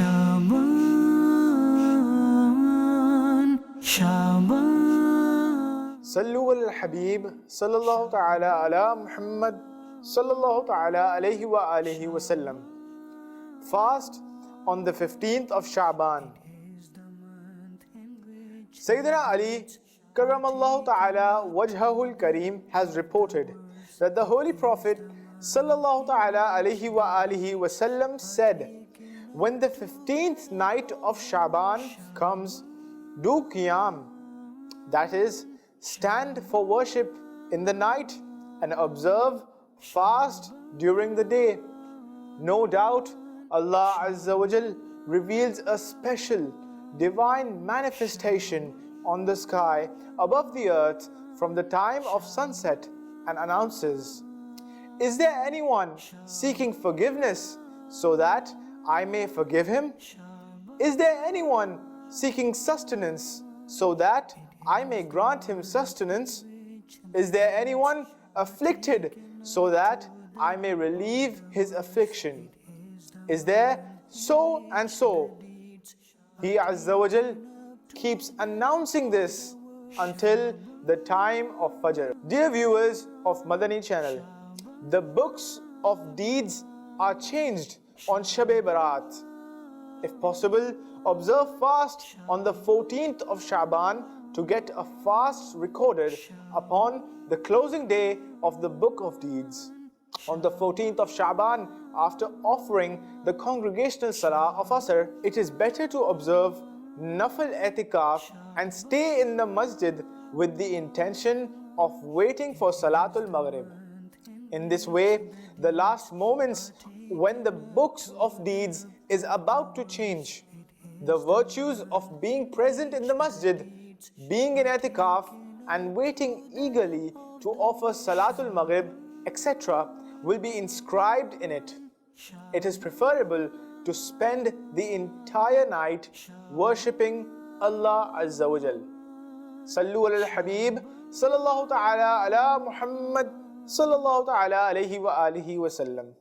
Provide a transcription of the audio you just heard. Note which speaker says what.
Speaker 1: Shaban, Shaban.
Speaker 2: Sallu al-Habib sallallahu ta'ala ala Muhammad sallallahu ta'ala alayhi wa alihi wa sallam. Fast on the 15th of Sha'ban. Sayyidina Ali Karramallahu ta'ala wajhahul kareem has reported that the Holy Prophet sallallahu ta'ala alayhi wa alihi wa sallam said, when the 15th night of Shaban comes, do qiyam, that is, stand for worship in the night and observe fast during the day. No doubt Allah Azza wa Jal reveals a special divine manifestation on the sky above the earth from the time of sunset and announces, is there anyone seeking forgiveness so that I may forgive him? Is there anyone seeking sustenance so that I may grant him sustenance? Is there anyone afflicted so that I may relieve his affliction? Is there so and so? He Azza wa Jal keeps announcing this until the time of Fajr. Dear viewers of Madani Channel, the books of deeds are changed on Shab-e Barat. If possible, observe fast on the 14th of Shaban to get a fast recorded upon the closing day of the book of deeds. On the 14th of Shaban, after offering the congregational salah of Asr, it is better to observe Nafal Etikaf and stay in the masjid with the intention of waiting for Salatul Maghrib. In this way, the last moments when the books of deeds is about to change, the virtues of being present in the masjid, being in Etikaf and waiting eagerly to offer Salatul Maghrib, etc. will be inscribed in it. It is preferable to spend the entire night worshipping Allah Azza wa Jal. Sallu al-Habib sallallahu ta'ala ala Muhammad sallallahu ta'ala alayhi wa alihi wa sallam.